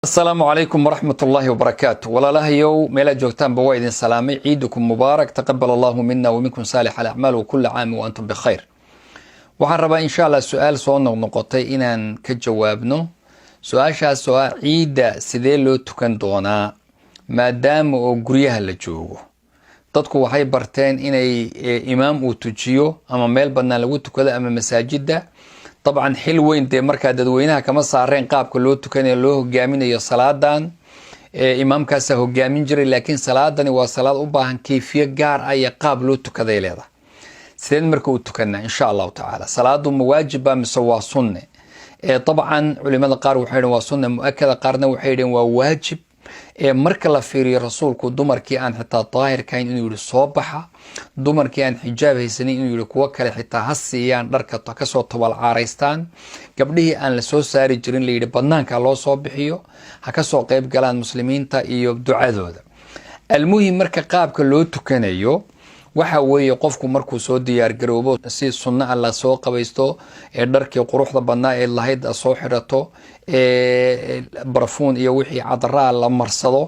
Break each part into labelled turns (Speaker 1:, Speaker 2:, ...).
Speaker 1: السلام عليكم ورحمة الله وبركاته. ولا له يو ميلا جوكتان بوائد سلامي، عيدكم مبارك، تقبل الله منا ومنكم صالح الأعمال وكل عام وأنتم بخير. waxaan rabaa insha Allah su'aal soo noqnoqotay inaan ka jawaabno. Su'aashaas waa ciida sidee loo tukan doonaa maadaama oo guryaha la joogo. Dadku waxay barteen inay imaam uu tujiyo ama meel bannaan lagu tukado ama masaajida. طبعا xil weyn de marka dadweynaha kama saareen qaabka loo tukanayo loo hogaaminayo salaadan imaamkaas hogaamin jiray, laakiin salaadani waa salaad u baahan kayfiye gaar ah iyo qaab loo tukaday leedahay. sideen marka uu tukana insha Allah taala salaadu muwaajiba mise waa sunne. طبعا culimada qaar waxay yiraahdeen waa sunne muakkada, qaarna waxay yiraahdeen waa waajib. marka la fiiriyo rasuulku dumarkii aan xitaa daahirkayn inuu yiri soo baxa, dumarkii aan xijaab haysanin inuu yiri kuwa kale xitaa hasiyaan dharka ka soo tobal caareystaan, gabdhihii aan la soo saari jirin la yiri banaanka loo soo bixiyo ha ka soo qayb galaan muslimiinta iyo ducadooda. almuhim marka qaabka loo tukanayo waxa weeye qofku markuu soo diyaar garoobo si sunna alla soo qabaysto dharkii quruxda badnaa ee lahayd soo xirato barfuun iyo wixii cadraa la marsado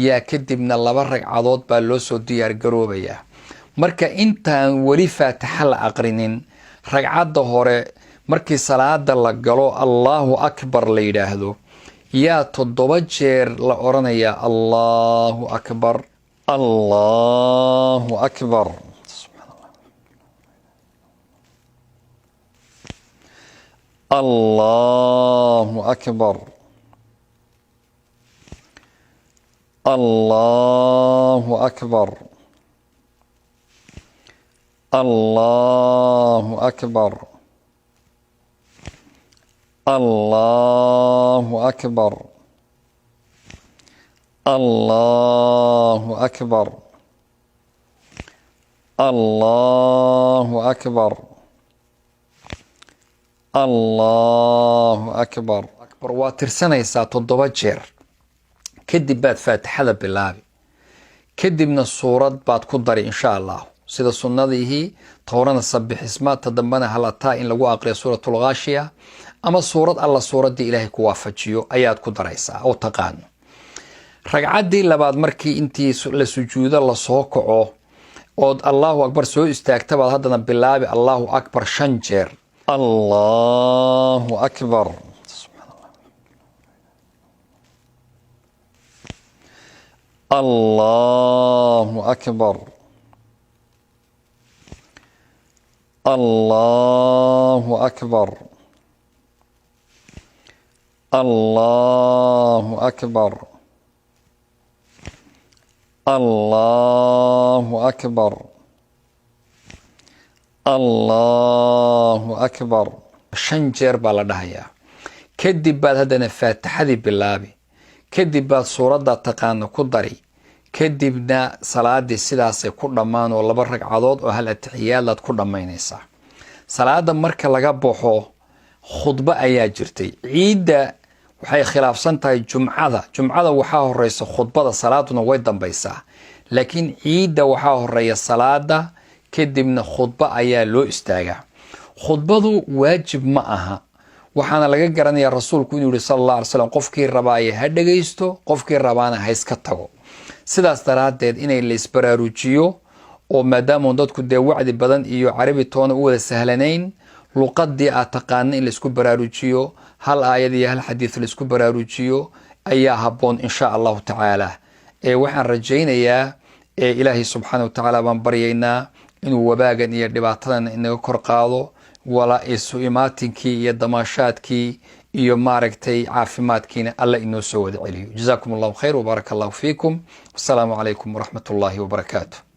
Speaker 1: yaa kadibna laba ragcadood baa loo soo diyaar garoobaya. marka intaan wali faatixa la aqrinin ragcada hore markii salaada la galo Allahu akbar la yiraahdo yaa 7 jeer la oranaya Allahu akbar الله أكبر سبحان الله الله أكبر الله أكبر الله أكبر الله أكبر الله أكبر الله أكبر الله أكبر أكبر واترسنيسا 7 jeer kadib baad faatixada bilaabi, kadibna suurad baad ku dari insha Allah sida sunnadii tawrana sabbix ismaata dambana halataa in lagu aqriyo suuratul ghaashiya ama suurad alla suuradii Ilaahay ku waafajiyo ayaad ku daraysaa oo taqaan. ragcadii labaad markii intii la sujuudo la soo kaco oo Allahu akbar soo istaagta baad haddana bilaabi Allahu akbar 5 jeer. Allahu akbar subhanallah. Allahu akbar Allahu akbar Allahu akbar الله أكبر الله أكبر 5 jeer baa la dhahayaa. kadib baad haddana faatixadii bilaabi, kadib baad suuradda taqaano ku dari, kadibna salaadii sidaasay ku dhammaan oo 2 ragcadood oo hal atixiyaad ku dhammaynaysaa. salaada marka laga baxo khudba ayaa jirtay. ciida waxay khilaafsan tahay jumcada waxaa horeysa khudbada, salaaduna way dambaysaa, laakiin ciida waxaa horeeya salaada kadibna khudba ayaa loo istaagaa. khudbadu waajib ma aha, waxaana laga garanayaa rasuulku inuu yiri sallallahu alayhi wasallam qofkii rabaaye ha dhageysto, qofkii rabaana ha iska tago. sidaas daraadeed inay la isbaraarujiyo oo maadaama dadku dee wacdi badan iyo carabi toona u wada sahlanayn, luqadii aad taqaan in la isku baraarujiyo, hal aayad iyo hal xadiis la isku baraarujiyo ayaa haboon insha Allah taala. waxaan rajaynayaa Ilaahay subhanahu wa ta'ala baan baryaynaa inuu wabaagan iyo dhibaatadan inaga kor qaado, wala isu imaatinkii iyo damaashaadkii iyo maaragtay caafimaadkiina alla inoo soo wada celiyo. jazaakumullahu khayr wa barakallahu fiikum. Wassalaamu alaykum wa rahmatullahi wa barakatuh.